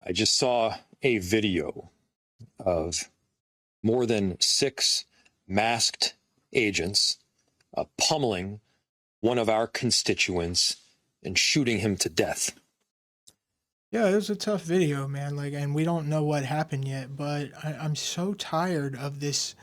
I just saw a video of more than 6 masked agents pummeling one of our constituents and shooting him to death. Yeah, it was a tough video, man. Like, and we don't know what happened yet, but I'm so tired of this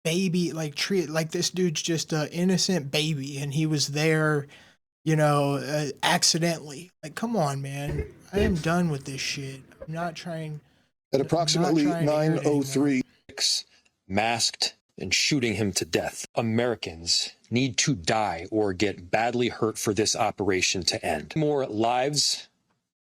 baby, like, treat like this dude's just a innocent baby, and he was there, accidentally. Like, come on, man. I am done with this shit. At I'm not approximately trying to hear it anymore. 9:03, masked and shooting him to death. Americans need to die or get badly hurt for this operation to end. More lives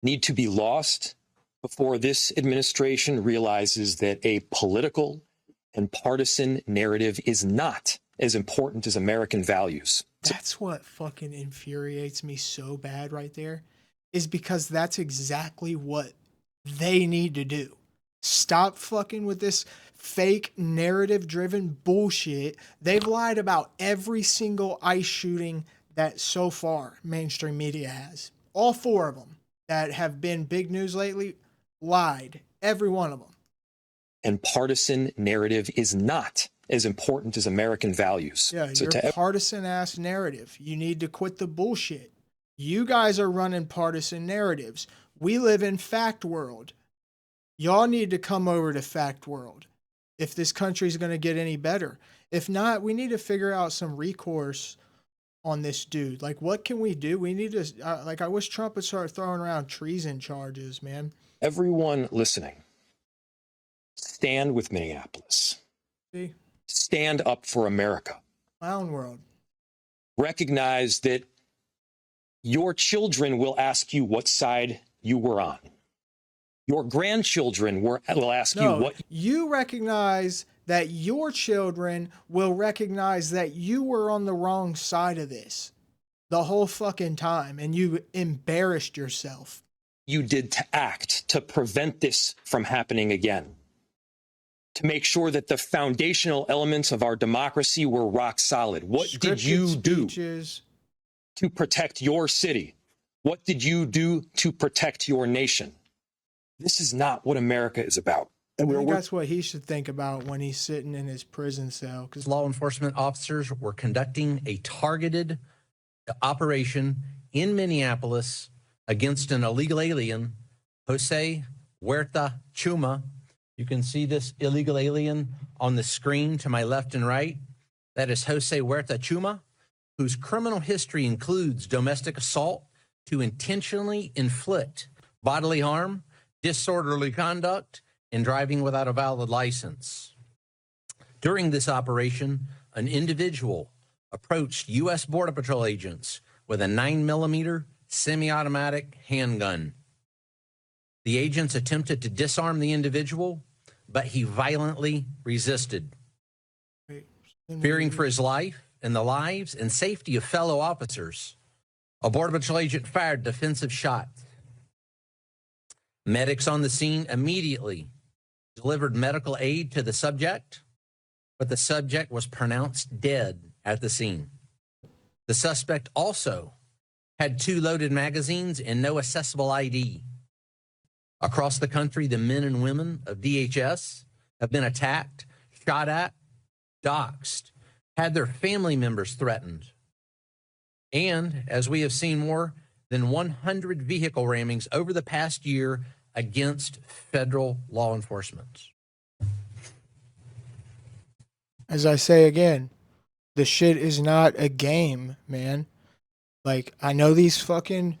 need to be lost before this administration realizes that a political and partisan narrative is not as important as American values. That's what fucking infuriates me so bad right there, is because that's exactly what they need to do. Stop fucking with this fake narrative driven bullshit. They've lied about every single ICE shooting that so far mainstream media has. All 4 of them that have been big news lately lied. Every one of them. And partisan narrative is not as important as American values. Yeah, So your partisan ass narrative. You need to quit the bullshit. You guys are running partisan narratives. We live in fact world. Y'all need to come over to fact world if this country's going to get any better. If not, we need to figure out some recourse on this dude. Like, what can we do? We need to, I wish Trump would start throwing around treason charges, man. everyone listening, stand with Minneapolis. See? Stand up for America. Clown world. Recognize that your children will ask you what side you were on. Your grandchildren will ask you what. You recognize that your children will recognize that you were on the wrong side of this the whole fucking time, and you embarrassed yourself. You did to act to prevent this from happening again. To make sure that the foundational elements of our democracy were rock solid. What did you do to protect your city? What did you do to protect your nation? This is not what America is about. And I think that's what he should think about when he's sitting in his prison cell. Because law enforcement officers were conducting a targeted operation in Minneapolis against an illegal alien, Jose Huerta Chuma. You can see this illegal alien on the screen to my left and right. That is Jose Huerta Chuma, whose criminal history includes domestic assault to intentionally inflict bodily harm, disorderly conduct, and driving without a valid license. During this operation, an individual approached U.S. Border Patrol agents with a 9mm semi-automatic handgun. The agents attempted to disarm the individual, but he violently resisted. Fearing for his life and the lives and safety of fellow officers, a Border Patrol agent fired defensive shots. Medics on the scene immediately delivered medical aid to the subject, but the subject was pronounced dead at the scene. The suspect also had 2 loaded magazines and no accessible ID. Across the country, the men and women of DHS have been attacked, shot at, doxxed, had their family members threatened. And, as we have seen, more than 100 vehicle rammings over the past year against federal law enforcement. As I say again, the shit is not a game, man. Like, I know these fucking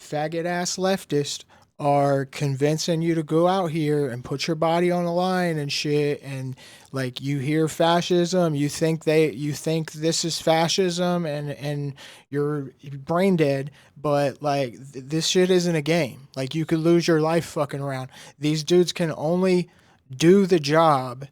faggot-ass leftists are convincing you to go out here and put your body on the line and shit, and like, you hear fascism, you think this is fascism, and you're brain dead, but like, this shit isn't a game. Like, you could lose your life fucking around. These dudes can only do the job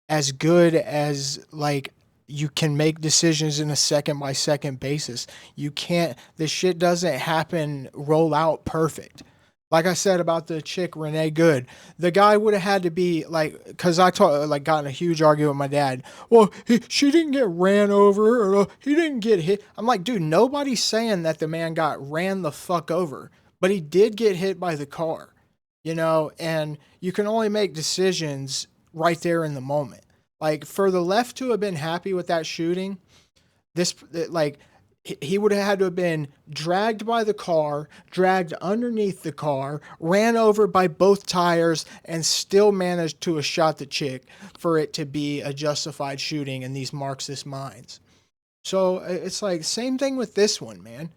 as good as, like, you can make decisions in a second by second basis. You can't, this shit doesn't roll out perfect. Like I said about the chick, Renee Good, the guy would have had to be like, because I got in a huge argument with my dad. Well, she didn't get ran over, or he didn't get hit. I'm like, dude, nobody's saying that the man got ran the fuck over, but he did get hit by the car. you know, and you can only make decisions right there in the moment. Like, for the left to have been happy with that shooting, he would have had to have been dragged by the car, dragged underneath the car, ran over by both tires, and still managed to have shot the chick for it to be a justified shooting in these Marxist minds. So it's like, same thing with this one, man.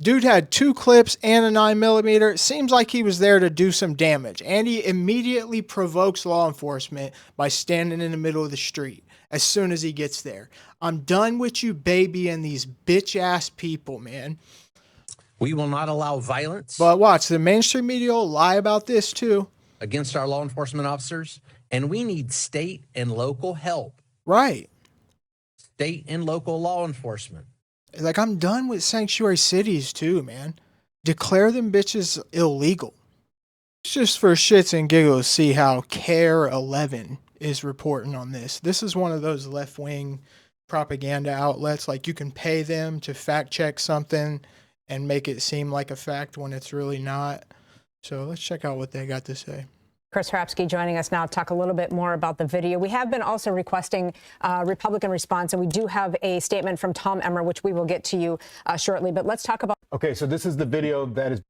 Dude had 2 clips and a 9mm. It seems like he was there to do some damage. And he immediately provokes law enforcement by standing in the middle of the street as soon as he gets there. I'm done with you, baby, and these bitch-ass people, man. We will not allow violence. But watch, the mainstream media will lie about this too. Against our law enforcement officers. And we need state and local help. Right. State and local law enforcement. Like, I'm done with sanctuary cities too, man. Declare them bitches illegal. It's just for shits and giggles, see how CARE 11 is reporting on this. This is one of those left-wing propaganda outlets. Like, you can pay them to fact check something and make it seem like a fact when it's really not. So let's check out what they got to say. Chris Hrabsky joining us now to talk a little bit more about the video. We have been also requesting Republican response, and we do have a statement from Tom Emmer, which we will get to you shortly. But let's talk about. Okay, so this is the video that is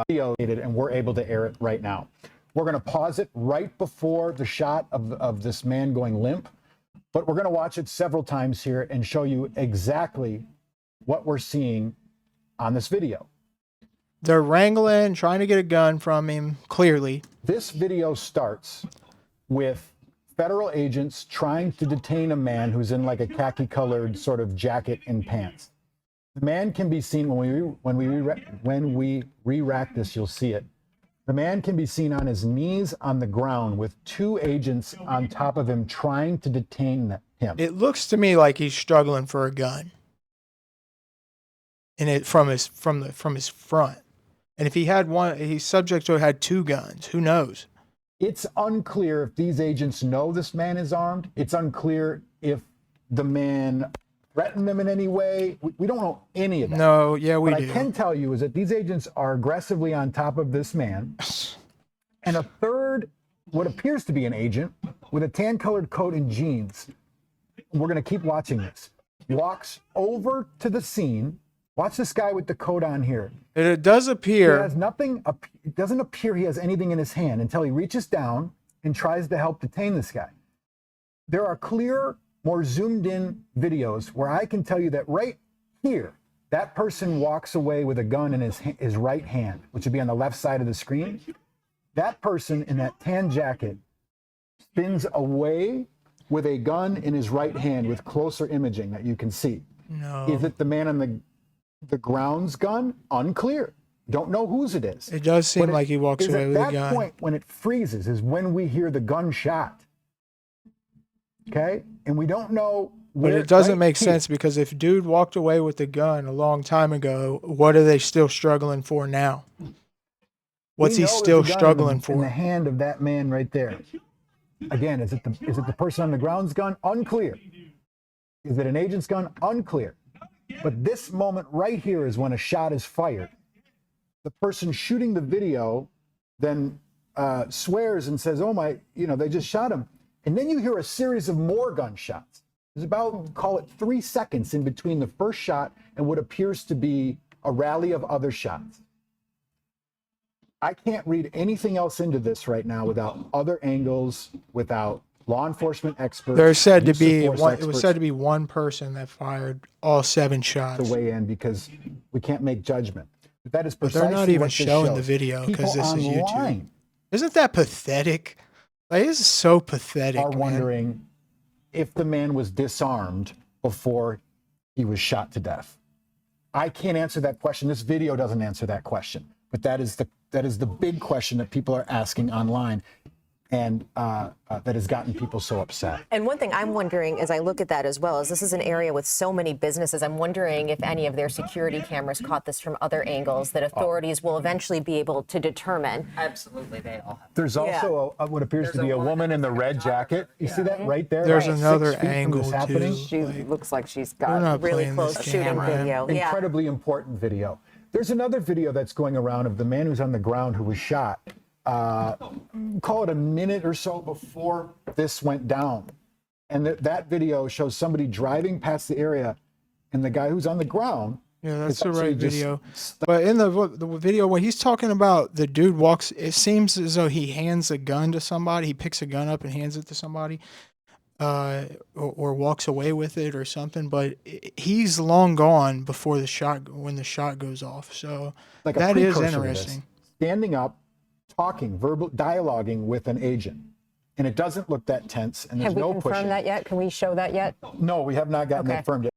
videoed, and we're able to air it right now. We're going to pause it right before the shot of this man going limp, but we're going to watch it several times here and show you exactly what we're seeing on this video. They're wrangling, trying to get a gun from him, clearly. This video starts with federal agents trying to detain a man who's in like a khaki-colored sort of jacket and pants. The man can be seen when we re-rack this, you'll see it. The man can be seen on his knees on the ground with 2 agents on top of him trying to detain him. It looks to me like he's struggling for a gun, and it from his front. And if he had one, he's subject to have had 2 guns. Who knows? It's unclear if these agents know this man is armed. It's unclear if the man threatened them in any way. We don't know any of that. No, yeah, we do. What I can tell you is that these agents are aggressively on top of this man. And a third, what appears to be an agent, with a tan-colored coat and jeans, we're going to keep watching this, walks over to the scene. Watch this guy with the coat on here. It does appear. He has nothing. It doesn't appear he has anything in his hand until he reaches down and tries to help detain this guy. There are clear, more zoomed in videos where I can tell you that right here, that person walks away with a gun in his right hand, which would be on the left side of the screen. That person in that tan jacket spins away with a gun in his right hand with closer imaging that you can see. No. Is it the man on the ground's gun? Unclear. Don't know whose it is. It does seem like he walks away with a gun. At that point, when it freezes, is when we hear the gunshot. Okay? And we don't know where. But it doesn't make sense, because if dude walked away with the gun a long time ago, what are they still struggling for now? What's he still struggling for? In the hand of that man right there. Again, is it the person on the ground's gun? Unclear. Is it an agent's gun? Unclear. But this moment right here is when a shot is fired. The person shooting the video then swears and says, oh my, they just shot him. And then you hear a series of more gunshots. There's about, call it 3 seconds in between the first shot and what appears to be a rally of other shots. I can't read anything else into this right now without other angles, without law enforcement experts. There's said to be it was said to be one person that fired all 7 shots. To weigh in, because we can't make judgment. But that is precisely they're not even what this showing shows. the video because People this is YouTube. online Isn't that pathetic? Like, this is so pathetic. are man. wondering if the man was disarmed before he was shot to death. I can't answer that question. This video doesn't answer that question. But that is the big question that people are asking online. And that has gotten people so upset. And one thing I'm wondering as I look at that as well is this is an area with so many businesses. I'm wondering if any of their security cameras caught this from other angles that authorities will eventually be able to determine. Absolutely, they all have. There's also what appears to be a woman in the red jacket. You see that right there? There's Right. another 6 feet from angle this happening. too. She Like, looks like she's we're got not really playing close this shooting camera. video. Yeah. Incredibly important video. There's another video that's going around of the man who's on the ground who was shot. call it a minute or so before this went down. And that video shows somebody driving past the area, and the guy who's on the ground. Yeah, that's is the actually right just video. But in the video, when he's talking about the dude walks, it seems as though he hands a gun to somebody. He picks a gun up and hands it to somebody, or walks away with it or something. But he's long gone before when the shot goes off. So like a that is precursor to this. interesting. Standing up, talking, dialoguing with an agent. And it doesn't look that tense, and there's Have we no confirmed pushing. that yet? Can we show that yet? No, we have not gotten Okay. that confirmed yet.